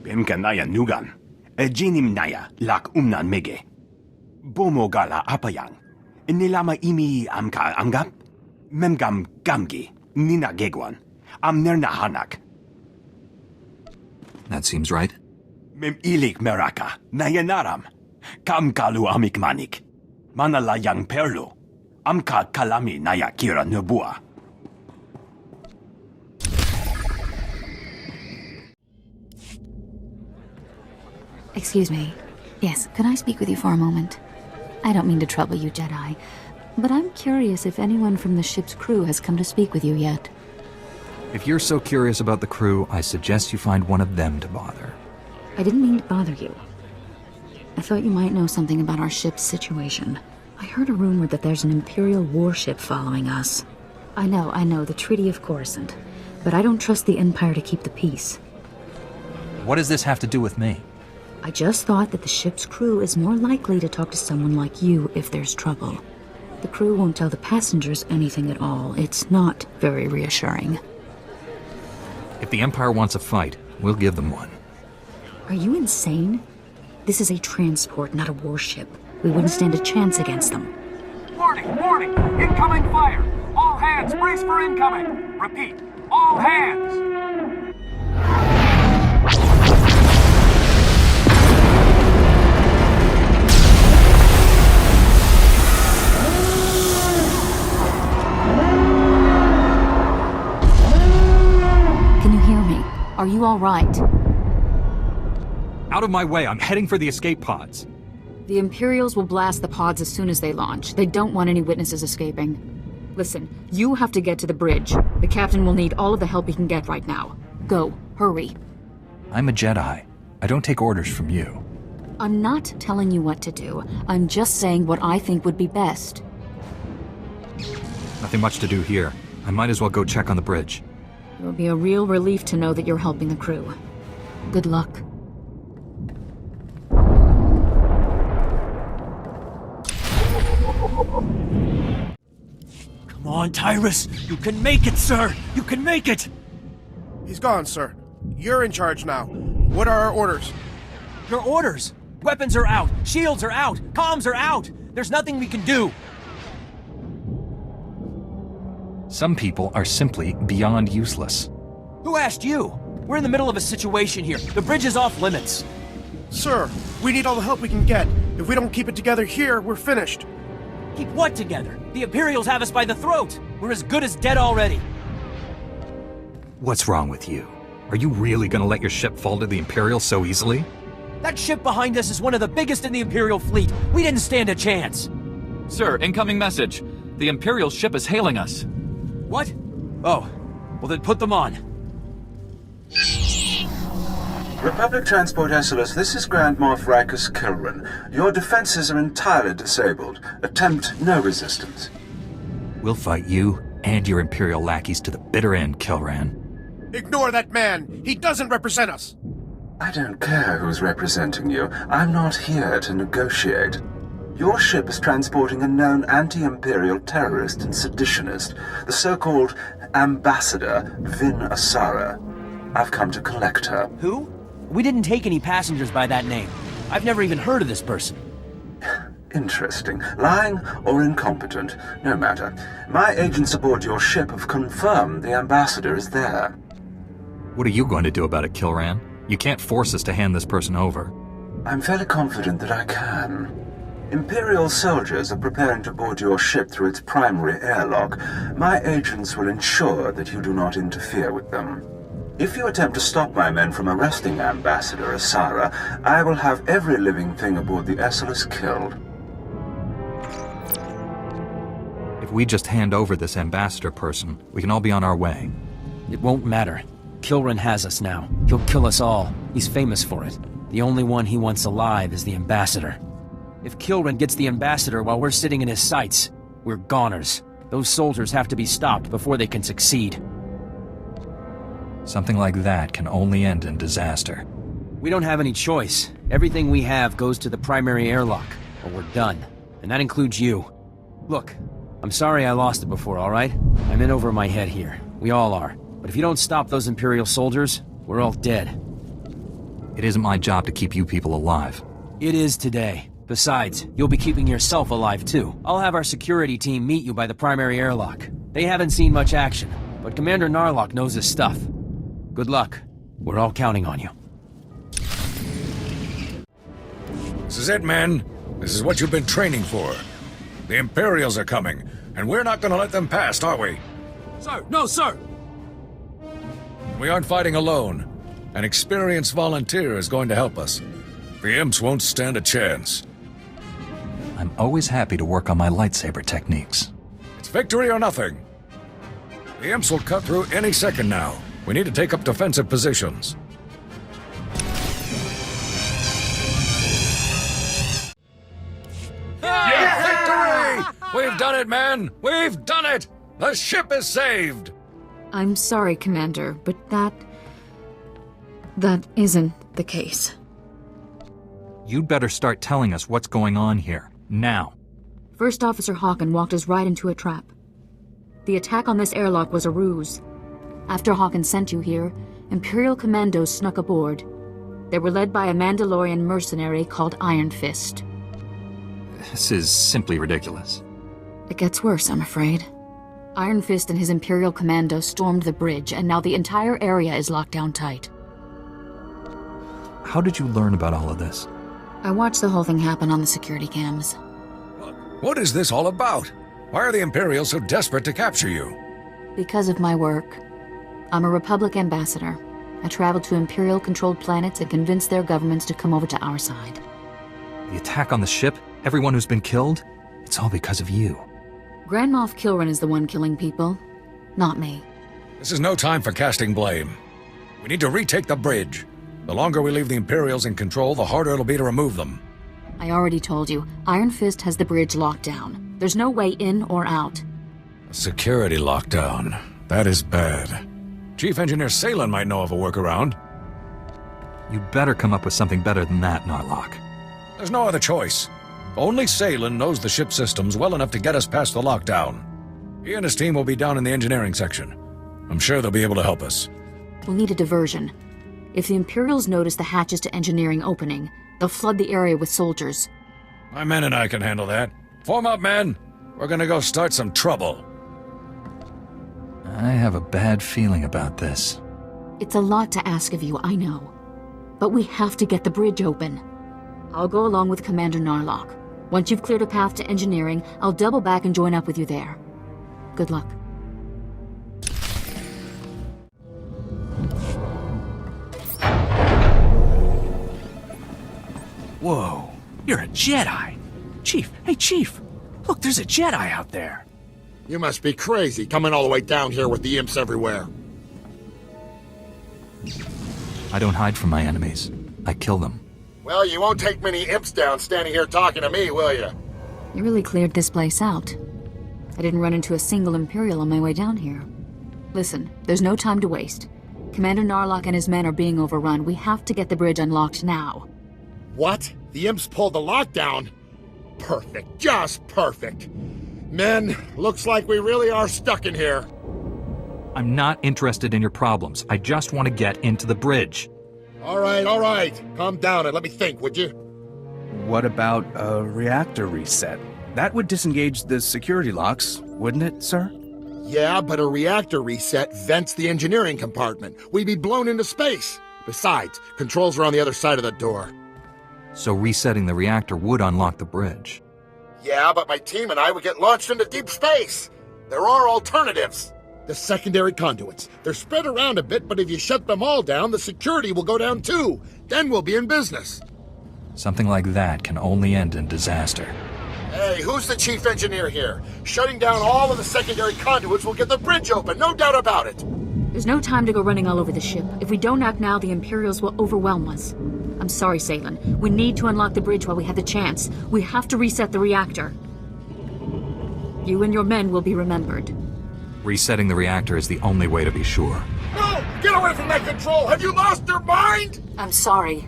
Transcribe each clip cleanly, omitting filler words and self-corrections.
Bimkanaya nugan. Jinim naya lak umnan mege. Bomogala apayang. Nilama imi amka anggap. Memgam gamgi. Nina gegwan. Amnerna hanak. That seems right. Mem ilik meraka. Nayanaram. Kam kalu amikmanik. Manalayang perlo. Amka kalami naya kira nubua. Excuse me. Yes, could I speak with you for a moment? I don't mean to trouble you, Jedi, but I'm curious if anyone from the ship's crew has come to speak with you yet. If you're so curious about the crew, I suggest you find one of them to bother. I didn't mean to bother you. I thought you might know something about our ship's situation. I heard a rumor that there's an Imperial warship following us. I know, the Treaty of Coruscant. But I don't trust the Empire to keep the peace. What does this have to do with me? I just thought that the ship's crew is more likely to talk to someone like you if there's trouble. The crew won't tell the passengers anything at all. It's not very reassuring. If the Empire wants a fight, we'll give them one. Are you insane? This is a transport, not a warship. We wouldn't stand a chance against them. Warning! Warning! Incoming fire! All hands brace for incoming! Repeat, all hands! Can you hear me? Are you all right? Out of my way, I'm heading for the escape pods. The Imperials will blast the pods as soon as they launch. They don't want any witnesses escaping. Listen, you have to get to the bridge. The captain will need all of the help he can get right now. Go, hurry. I'm a Jedi. I don't take orders from you. I'm not telling you what to do. I'm just saying what I think would be best. Nothing much to do here. I might as well go check on the bridge. It will be a real relief to know that you're helping the crew. Good luck. Come on, Tyrus! You can make it, sir! You can make it! He's gone, sir. You're in charge now. What are our orders? Your orders! Weapons are out! Shields are out! Comms are out! There's nothing we can do! Some people are simply beyond useless. Who asked you? We're in the middle of a situation here. The bridge is off limits. Sir, we need all the help we can get. If we don't keep it together here, we're finished. Keep what together? The Imperials have us by the throat! We're as good as dead already! What's wrong with you? Are you really gonna let your ship fall to the Imperials so easily? That ship behind us is one of the biggest in the Imperial fleet. We didn't stand a chance. Sir, incoming message. The Imperial ship is hailing us. What? Oh, well then put them on. Republic Transport Esseles, this is Grand Moff Rikus Kilran. Your defenses are entirely disabled. Attempt no resistance. We'll fight you and your Imperial lackeys to the bitter end, Kilran. Ignore that man! He doesn't represent us! I don't care who's representing you. I'm not here to negotiate. Your ship is transporting a known anti-Imperial terrorist and seditionist, the so-called Ambassador Vin Asara. I've come to collect her. Who? We didn't take any passengers by that name. I've never even heard of this person. Interesting. Lying or incompetent, no matter. My agents aboard your ship have confirmed the Ambassador is there. What are you going to do about it, Kilran? You can't force us to hand this person over. I'm fairly confident that I can. Imperial soldiers are preparing to board your ship through its primary airlock. My agents will ensure that you do not interfere with them. If you attempt to stop my men from arresting Ambassador Asara, I will have every living thing aboard the Esseles killed. If we just hand over this ambassador person, we can all be on our way. It won't matter. Kilran has us now. He'll kill us all. He's famous for it. The only one he wants alive is the Ambassador. If Kilran gets the Ambassador while we're sitting in his sights, we're goners. Those soldiers have to be stopped before they can succeed. Something like that can only end in disaster. We don't have any choice. Everything we have goes to the primary airlock, or we're done. And that includes you. Look, I'm sorry I lost it before, alright? I'm in over my head here. We all are. But if you don't stop those Imperial soldiers, we're all dead. It isn't my job to keep you people alive. It is today. Besides, you'll be keeping yourself alive too. I'll have our security team meet you by the primary airlock. They haven't seen much action, but Commander Narlock knows his stuff. Good luck. We're all counting on you. This is it, men. This is what you've been training for. The Imperials are coming, and we're not gonna let them past, are we? Sir, no, sir! We aren't fighting alone. An experienced volunteer is going to help us. The imps won't stand a chance. I'm always happy to work on my lightsaber techniques. It's victory or nothing. The imps will cut through any second now. We need to take up defensive positions. Yeah, victory! We've done it, man! We've done it! The ship is saved! I'm sorry, Commander, but that isn't the case. You'd better start telling us what's going on here, now. First Officer Hawken walked us right into a trap. The attack on this airlock was a ruse. After Hawken sent you here, Imperial commandos snuck aboard. They were led by a Mandalorian mercenary called Iron Fist. This is simply ridiculous. It gets worse, I'm afraid. Iron Fist and his Imperial commandos stormed the bridge, and now the entire area is locked down tight. How did you learn about all of this? I watched the whole thing happen on the security cams. What is this all about? Why are the Imperials so desperate to capture you? Because of my work. I'm a Republic ambassador. I traveled to Imperial-controlled planets and convinced their governments to come over to our side. The attack on the ship? Everyone who's been killed? It's all because of you. Grand Moff Kilran is the one killing people, not me. This is no time for casting blame. We need to retake the bridge. The longer we leave the Imperials in control, the harder it'll be to remove them. I already told you, Iron Fist has the bridge locked down. There's no way in or out. A security lockdown. That is bad. Chief Engineer Salen might know of a workaround. You'd better come up with something better than that, Narlock. There's no other choice. Only Salen knows the ship systems well enough to get us past the lockdown. He and his team will be down in the engineering section. I'm sure they'll be able to help us. We'll need a diversion. If the Imperials notice the hatches to engineering opening, they'll flood the area with soldiers. My men and I can handle that. Form up, men! We're gonna go start some trouble. I have a bad feeling about this. It's a lot to ask of you, I know. But we have to get the bridge open. I'll go along with Commander Narlock. Once you've cleared a path to engineering, I'll double back and join up with you there. Good luck. Whoa, you're a Jedi. Chief, hey Chief, look, there's a Jedi out there. You must be crazy, coming all the way down here with the imps everywhere. I don't hide from my enemies. I kill them. Well, you won't take many imps down standing here talking to me, will you? You really cleared this place out. I didn't run into a single Imperial on my way down here. Listen, there's no time to waste. Commander Narlock and his men are being overrun. We have to get the bridge unlocked now. What? The imps pulled the lockdown? Perfect, just perfect. Men, looks like we really are stuck in here. I'm not interested in your problems. I just want to get into the bridge. All right. Calm down and let me think, would you? What about a reactor reset? That would disengage the security locks, wouldn't it, sir? Yeah, but a reactor reset vents the engineering compartment. We'd be blown into space. Besides, controls are on the other side of the door. So resetting the reactor would unlock the bridge. Yeah, but my team and I would get launched into deep space. There are alternatives. The secondary conduits. They're spread around a bit, but if you shut them all down, the security will go down too. Then we'll be in business. Something like that can only end in disaster. Hey, who's the chief engineer here? Shutting down all of the secondary conduits will get the bridge open, no doubt about it. There's no time to go running all over the ship. If we don't act now, the Imperials will overwhelm us. I'm sorry, Salen. We need to unlock the bridge while we have the chance. We have to reset the reactor. You and your men will be remembered. Resetting the reactor is the only way to be sure. No! Get away from that control! Have you lost your mind? I'm sorry,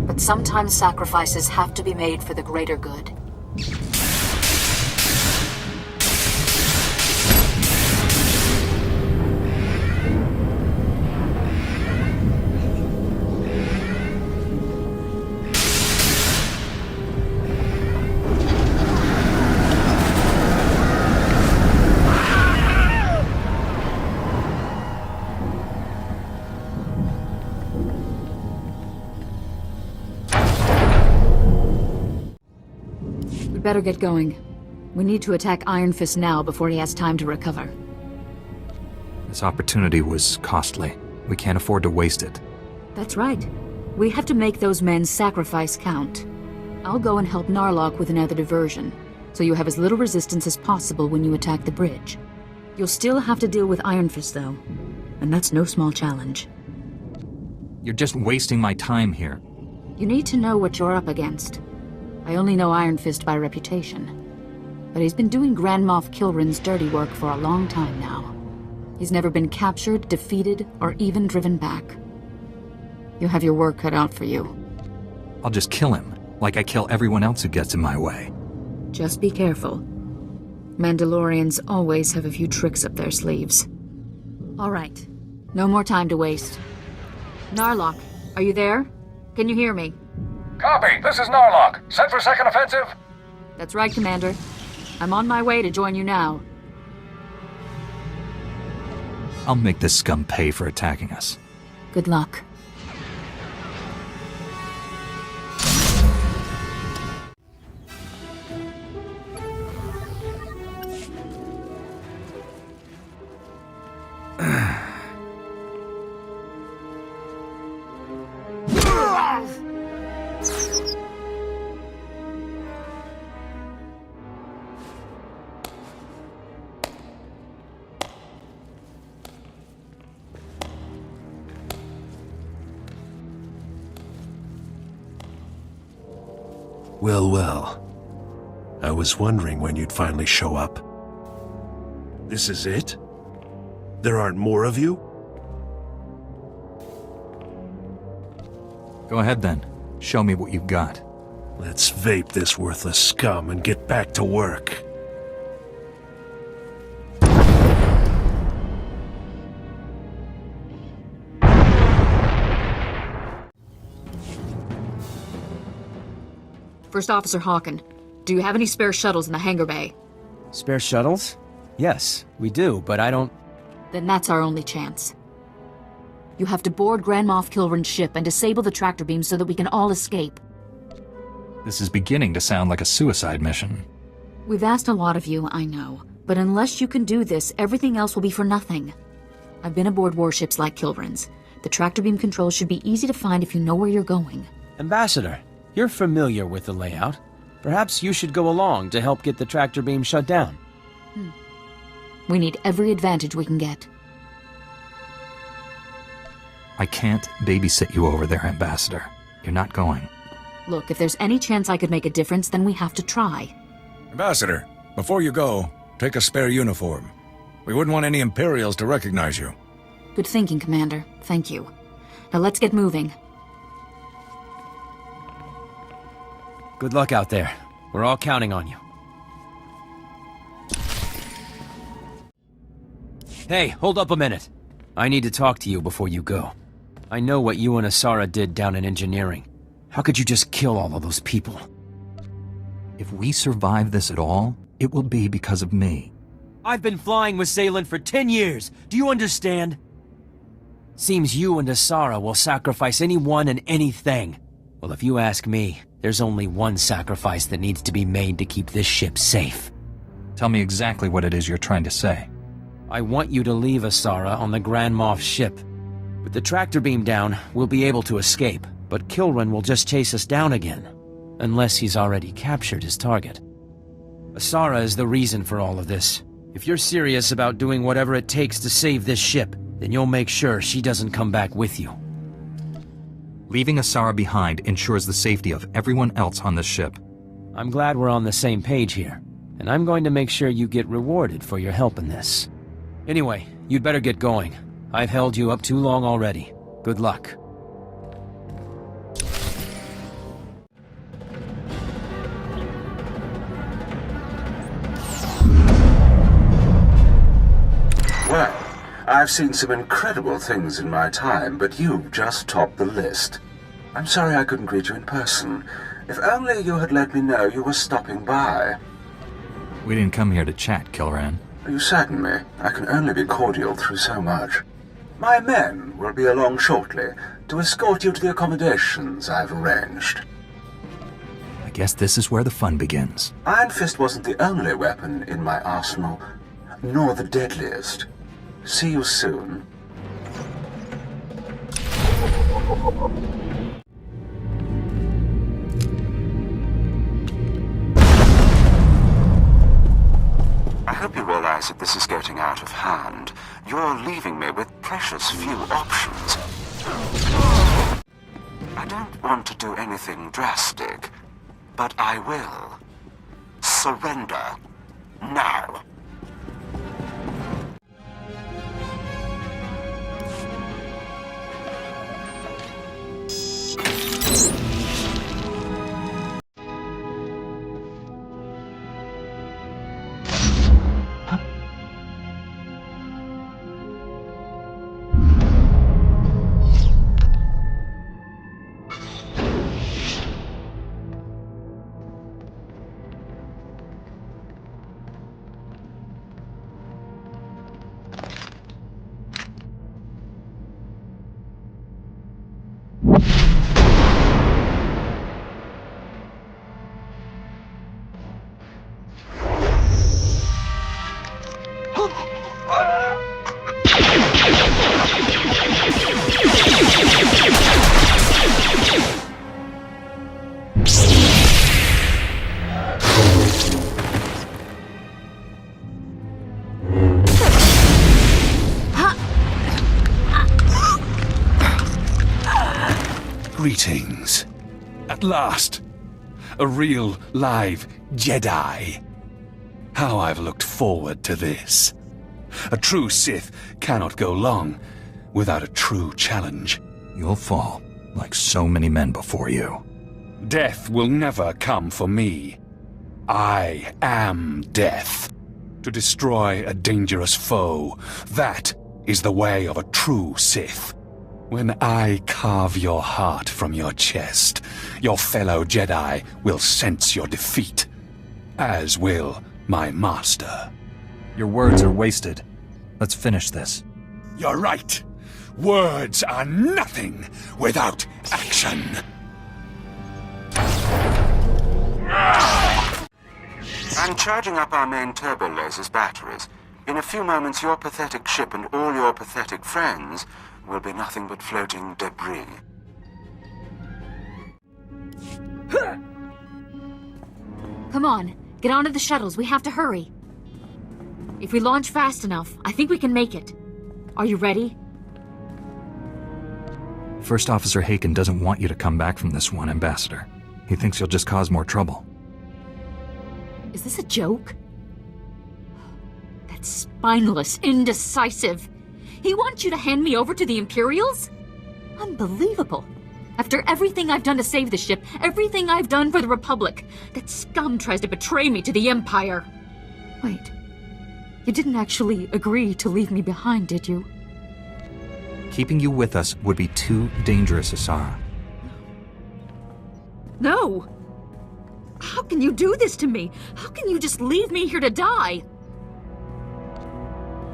but sometimes sacrifices have to be made for the greater good. better get going. We need to attack Iron Fist now before he has time to recover. This opportunity was costly. We can't afford to waste it. That's right. We have to make those men's sacrifice count. I'll go and help Narlock with another diversion, so you have as little resistance as possible when you attack the bridge. You'll still have to deal with Iron Fist, though, and that's no small challenge. You're just wasting my time here. You need to know what you're up against. I only know Iron Fist by reputation, but he's been doing Grand Moff Kilrin's dirty work for a long time now. He's never been captured, defeated, or even driven back. You have your work cut out for you. I'll just kill him, like I kill everyone else who gets in my way. Just be careful. Mandalorians always have a few tricks up their sleeves. All right. No more time to waste. Narlock, are you there? Can you hear me? Copy. This is Narlock. Set for second offensive? That's right, Commander. I'm on my way to join you now. I'll make this scum pay for attacking us. Good luck. Well, well. I was wondering when you'd finally show up. This is it? There aren't more of you? Go ahead then. Show me what you've got. Let's vape this worthless scum and get back to work. First Officer Hawken, do you have any spare shuttles in the hangar bay? Spare shuttles? Yes, we do, but I don't... Then that's our only chance. You have to board Grand Moff Kilrin's ship and disable the tractor beam so that we can all escape. This is beginning to sound like a suicide mission. We've asked a lot of you, I know. But unless you can do this, everything else will be for nothing. I've been aboard warships like Kilrin's. The tractor beam controls should be easy to find if you know where you're going. Ambassador, you're familiar with the layout. Perhaps you should go along to help get the tractor beam shut down. We need every advantage we can get. I can't babysit you over there, Ambassador. You're not going. Look, if there's any chance I could make a difference, then we have to try. Ambassador, before you go, take a spare uniform. We wouldn't want any Imperials to recognize you. Good thinking, Commander. Thank you. Now let's get moving. Good luck out there. We're all counting on you. Hey, hold up a minute. I need to talk to you before you go. I know what you and Asara did down in engineering. How could you just kill all of those people? If we survive this at all, it will be because of me. I've been flying with Salen for 10 years. Do you understand? Seems you and Asara will sacrifice anyone and anything. Well, if you ask me, there's only one sacrifice that needs to be made to keep this ship safe. Tell me exactly what it is you're trying to say. I want you to leave Asara on the Grand Moff ship. With the tractor beam down, we'll be able to escape, but Kilrin will just chase us down again. Unless he's already captured his target. Asara is the reason for all of this. If you're serious about doing whatever it takes to save this ship, then you'll make sure she doesn't come back with you. Leaving Asara behind ensures the safety of everyone else on the ship. I'm glad we're on the same page here, and I'm going to make sure you get rewarded for your help in this. Anyway, you'd better get going. I've held you up too long already. Good luck. Well, I've seen some incredible things in my time, but you've just topped the list. I'm sorry I couldn't greet you in person. If only you had let me know you were stopping by. We didn't come here to chat, Kilran. You sadden me. I can only be cordial through so much. My men will be along shortly to escort you to the accommodations I've arranged. I guess this is where the fun begins. Iron Fist wasn't the only weapon in my arsenal, nor the deadliest. See you soon. I hope you realize that this is getting out of hand. You're leaving me with precious few options. I don't want to do anything drastic, but I will. Surrender. Now. Greetings. At last. A real, live Jedi. How I've looked forward to this. A true Sith cannot go long without a true challenge. You'll fall, like so many men before you. Death will never come for me. I am death. To destroy a dangerous foe, that is the way of a true Sith. When I carve your heart from your chest, your fellow Jedi will sense your defeat, as will my master. Your words are wasted. Let's finish this. You're right. Words are nothing without action. I'm charging up our main turbo lasers batteries. In a few moments, your pathetic ship and all your pathetic friends will be nothing but floating debris. Come on, get onto the shuttles. We have to hurry. If we launch fast enough, I think we can make it. Are you ready? First Officer Haken doesn't want you to come back from this one, Ambassador. He thinks you'll just cause more trouble. Is this a joke? That's spineless, indecisive. He wants you to hand me over to the Imperials? Unbelievable. After everything I've done to save the ship, everything I've done for the Republic, that scum tries to betray me to the Empire. Wait. You didn't actually agree to leave me behind, did you? Keeping you with us would be too dangerous, Asara. No! How can you do this to me? How can you just leave me here to die?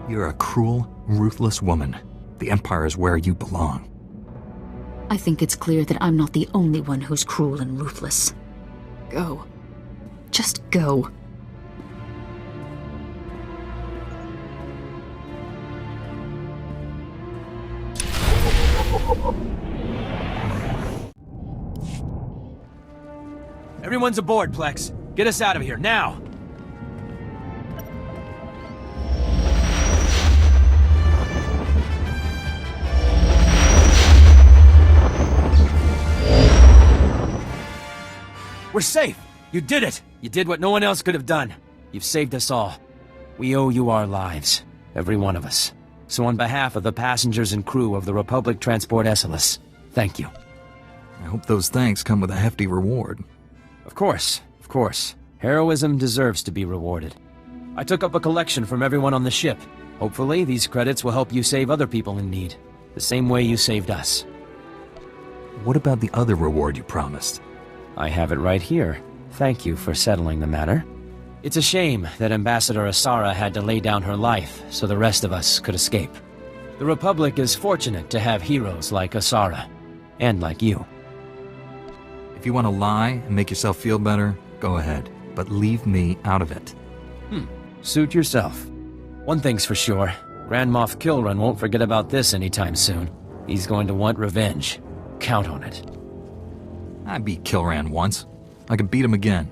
You're a cruel, ruthless woman. The Empire is where you belong. I think it's clear that I'm not the only one who's cruel and ruthless. Go. Just go. Everyone's aboard, Plex. Get us out of here, now! We're safe! You did it! You did what no one else could have done. You've saved us all. We owe you our lives. Every one of us. So on behalf of the passengers and crew of the Republic Transport Esseles, thank you. I hope those thanks come with a hefty reward. Of course, of course. Heroism deserves to be rewarded. I took up a collection from everyone on the ship. Hopefully, these credits will help you save other people in need, the same way you saved us. What about the other reward you promised? I have it right here. Thank you for settling the matter. It's a shame that Ambassador Asara had to lay down her life so the rest of us could escape. The Republic is fortunate to have heroes like Asara, and like you. If you want to lie and make yourself feel better, go ahead. But leave me out of it. Suit yourself. One thing's for sure. Grand Moff Kilran won't forget about this anytime soon. He's going to want revenge. Count on it. I beat Kilran once. I can beat him again.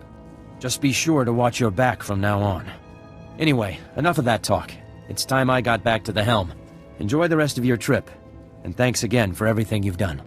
Just be sure to watch your back from now on. Anyway, enough of that talk. It's time I got back to the helm. Enjoy the rest of your trip. And thanks again for everything you've done.